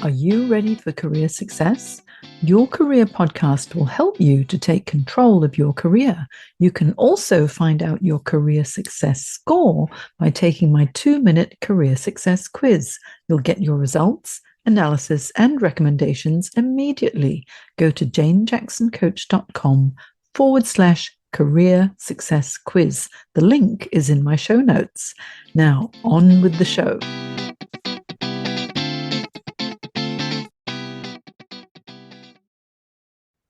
Are you ready for career success? Your Career Podcast will help you to take control of your career. You can also find out your career success score by taking my 2-minute career success quiz. You'll get your results, analysis, and recommendations immediately. Go to janejacksoncoach.com/career success quiz. The link is in my show notes. Now, on with the show.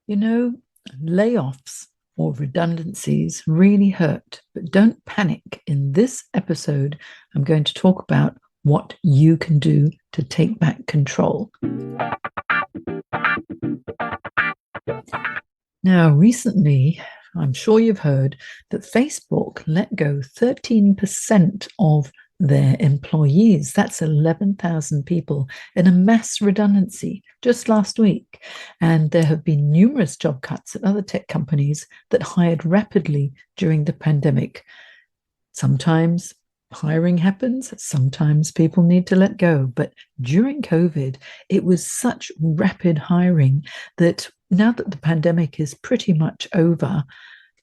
You know, layoffs or redundancies really hurt, but don't panic. In this episode, I'm going to talk about what you can do to take back control. Now, recently, I'm sure you've heard that Facebook let go 13% of their employees. That's 11,000 people in a mass redundancy just last week. And there have been numerous job cuts at other tech companies that hired rapidly during the pandemic. Sometimes hiring happens, sometimes people need to let go. But during COVID, it was such rapid hiring that now that the pandemic is pretty much over,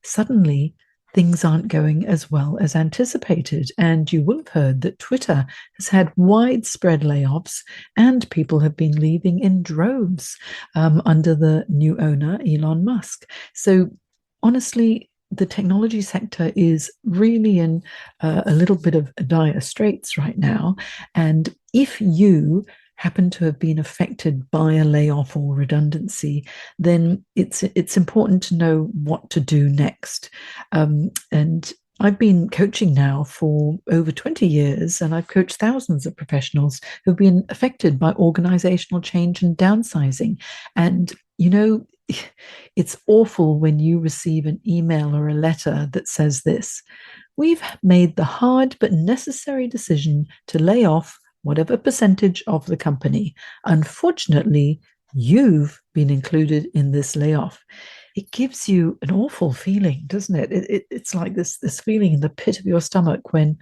suddenly things aren't going as well as anticipated. And you will have heard that Twitter has had widespread layoffs and people have been leaving in droves under the new owner, Elon Musk. So honestly, the technology sector is really in a little bit of dire straits right now. And if you happen to have been affected by a layoff or redundancy, then it's important to know what to do next. And I've been coaching now for over 20 years, and I've coached thousands of professionals who've been affected by organizational change and downsizing. And, you know, it's awful when you receive an email or a letter that says this: "We've made the hard but necessary decision to lay off whatever percentage of the company. Unfortunately, you've been included in this layoff." It gives you an awful feeling, doesn't it? It's like this feeling in the pit of your stomach when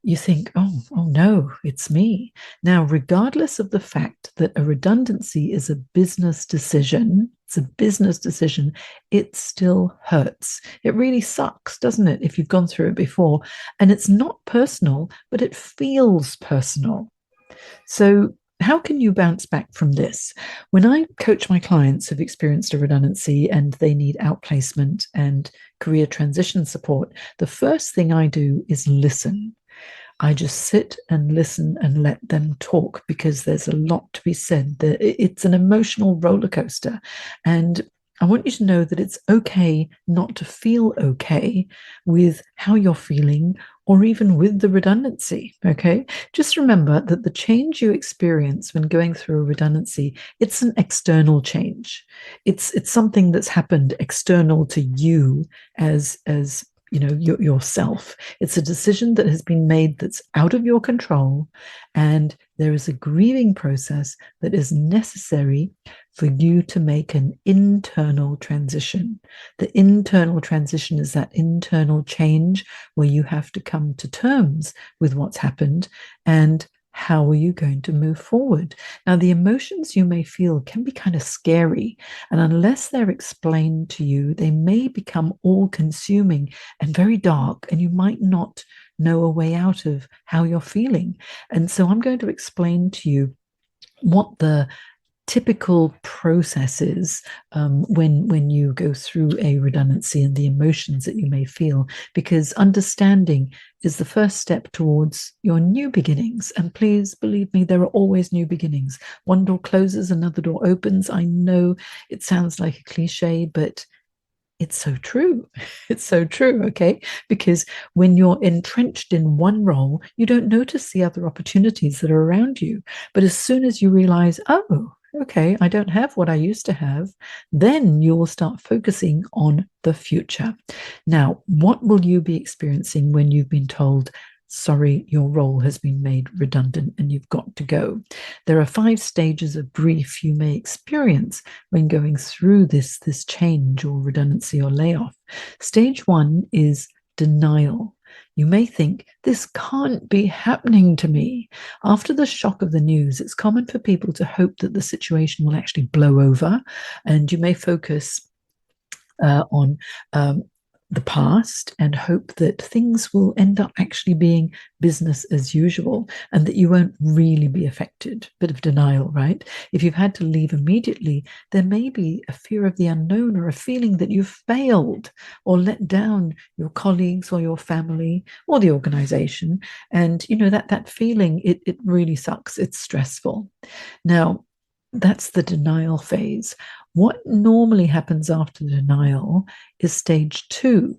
you think, oh no, it's me. Now, regardless of the fact that a redundancy is a business decision, it still hurts. It really sucks, doesn't it, if you've gone through it before? And it's not personal, but it feels personal. So, how can you bounce back from this? When I coach my clients who've experienced a redundancy and they need outplacement and career transition support, the first thing I do is listen. I just sit and listen and let them talk because there's a lot to be said. It's an emotional roller coaster. And I want you to know that it's okay not to feel okay with how you're feeling or even with the redundancy, okay? Just remember that the change you experience when going through a redundancy, it's an external change. It's something that's happened external to you as yourself. It's a decision that has been made that's out of your control, and there is a grieving process that is necessary for you to make an internal transition. The internal transition is that internal change where you have to come to terms with what's happened and how are you going to move forward? Now, the emotions you may feel can be kind of scary, and unless they're explained to you, they may become all-consuming and very dark, and you might not know a way out of how you're feeling. And so I'm going to explain to you what the typical processes when you go through a redundancy and the emotions that you may feel, because understanding is the first step towards your new beginnings. And please believe me, there are always new beginnings. One door closes, another door opens. I know it sounds like a cliche, but it's so true. It's so true, okay? Because when you're entrenched in one role, you don't notice the other opportunities that are around you. But as soon as you realize, oh, okay, I don't have what I used to have, then you will start focusing on the future. Now, what will you be experiencing when you've been told, sorry, your role has been made redundant and you've got to go? There are 5 stages of grief you may experience when going through this change or redundancy or layoff. Stage 1 is denial. You may think, this can't be happening to me. After the shock of the news, it's common for people to hope that the situation will actually blow over, and you may focus on the past and hope that things will end up actually being business as usual and that you won't really be affected. Bit of denial, right? If you've had to leave immediately, there may be a fear of the unknown or a feeling that you've failed or let down your colleagues or your family or the organization. And you know that feeling, it really sucks. It's stressful. Now, that's the denial phase. What normally happens after denial is stage 2.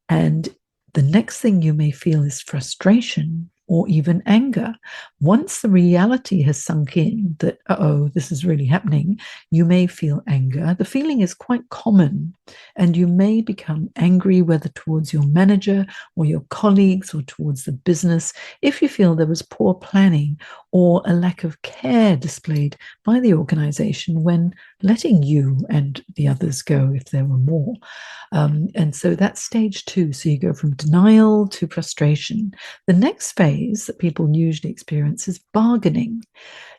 And the next thing you may feel is frustration or even anger. Once the reality has sunk in that, oh, this is really happening, you may feel anger. The feeling is quite common, and you may become angry, whether towards your manager or your colleagues or towards the business, if you feel there was poor planning or a lack of care displayed by the organization when letting you and the others go if there were more. And so that's stage 2. So you go from denial to frustration. The next phase that people usually experience is bargaining.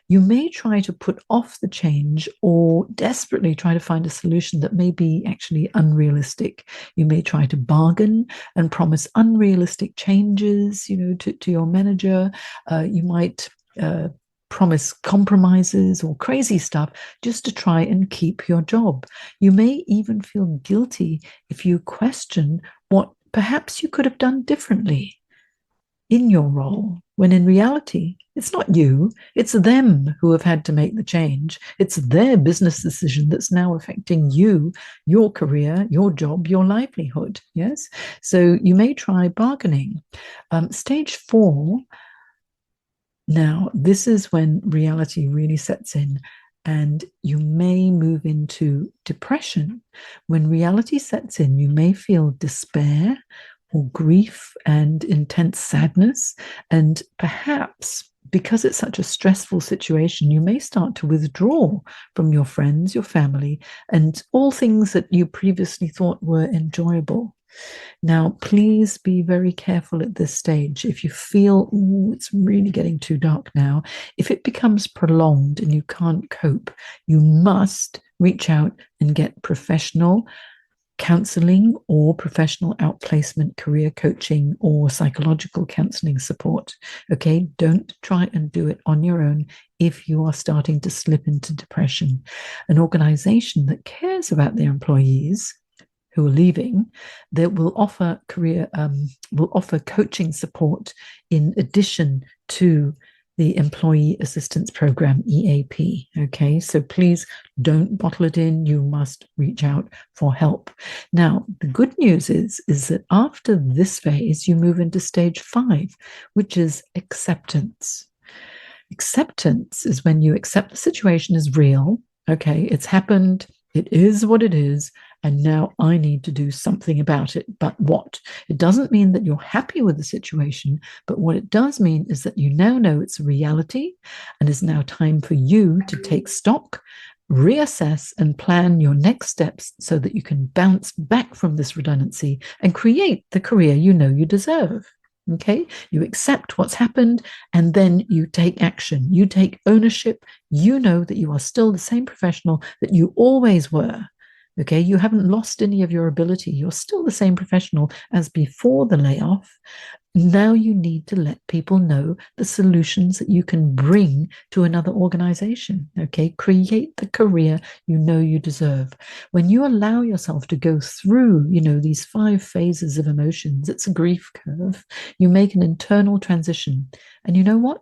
You may try to put off the change or desperately try to find a solution that may be actually unrealistic. You may try to bargain and promise unrealistic changes, to your manager. You might promise compromises or crazy stuff just to try and keep your job. You may even feel guilty if you question what perhaps you could have done differently in your role, when in reality, it's not you, it's them who have had to make the change. It's their business decision that's now affecting you, your career, your job, your livelihood. Yes. So you may try bargaining. Stage 4. Now, this is when reality really sets in, and you may move into depression. When reality sets in, you may feel despair or grief and intense sadness. And perhaps because it's such a stressful situation, you may start to withdraw from your friends, your family, and all things that you previously thought were enjoyable. Now, please be very careful at this stage. If you feel, it's really getting too dark now, if it becomes prolonged and you can't cope, you must reach out and get professional counseling or professional outplacement, career coaching, or psychological counseling support. Okay, don't try and do it on your own if you are starting to slip into depression. An organization that cares about their employees who are leaving, that will offer coaching support in addition to the Employee Assistance Program, EAP. Okay, so please don't bottle it in. You must reach out for help. Now, the good news is that after this phase, you move into stage 5, which is acceptance. Acceptance is when you accept the situation is real. Okay, it's happened. It is what it is. And now I need to do something about it. But what? It doesn't mean that you're happy with the situation, but what it does mean is that you now know it's a reality, and it's now time for you to take stock, reassess, and plan your next steps so that you can bounce back from this redundancy and create the career you know you deserve. Okay, you accept what's happened, and then you take action. You take ownership. You know that you are still the same professional that you always were. Okay, you haven't lost any of your ability. You're still the same professional as before the layoff. Now you need to let people know the solutions that you can bring to another organization. Okay, create the career you know you deserve. When you allow yourself to go through, these 5 phases of emotions, it's a grief curve. You make an internal transition. And you know what?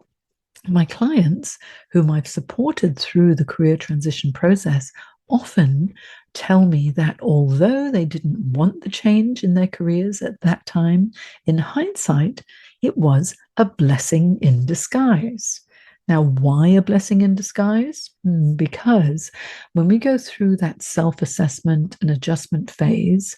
My clients, whom I've supported through the career transition process, often tell me that although they didn't want the change in their careers at that time, in hindsight, it was a blessing in disguise. Now, why a blessing in disguise? Because when we go through that self-assessment and adjustment phase,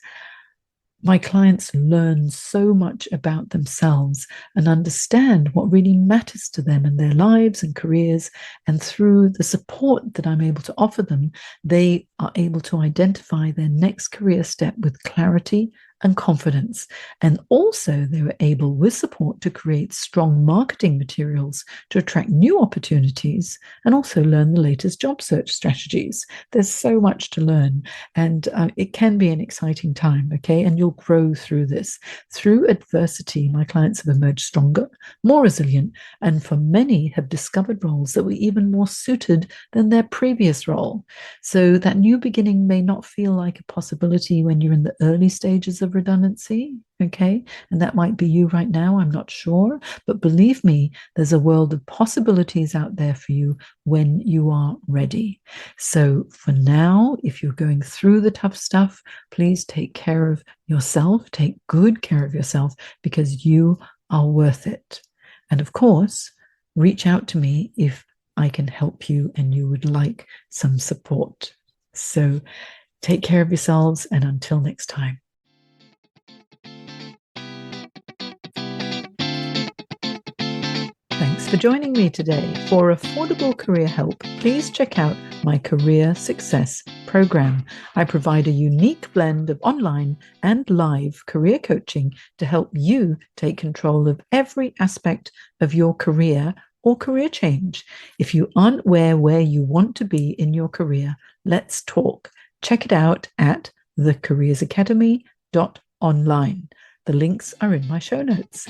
my clients learn so much about themselves and understand what really matters to them in their lives and careers. And through the support that I'm able to offer them, they are able to identify their next career step with clarity and confidence. And also, they were able, with support, to create strong marketing materials to attract new opportunities and also learn the latest job search strategies. There's so much to learn, and it can be an exciting time, okay? And you'll grow through this. Through adversity, my clients have emerged stronger, more resilient, and for many have discovered roles that were even more suited than their previous role. So that new beginning may not feel like a possibility when you're in the early stages of redundancy, okay? And that might be you right now, I'm not sure. But believe me, there's a world of possibilities out there for you when you are ready. So for now, if you're going through the tough stuff, please take care of yourself, take good care of yourself, because you are worth it. And of course, reach out to me if I can help you and you would like some support. So take care of yourselves, and until next time. Thanks for joining me today. For affordable career help, please check out my Career Success Program. I provide a unique blend of online and live career coaching to help you take control of every aspect of your career or career change. If you aren't where you want to be in your career, let's talk. Check it out at thecareersacademy.online. The links are in my show notes.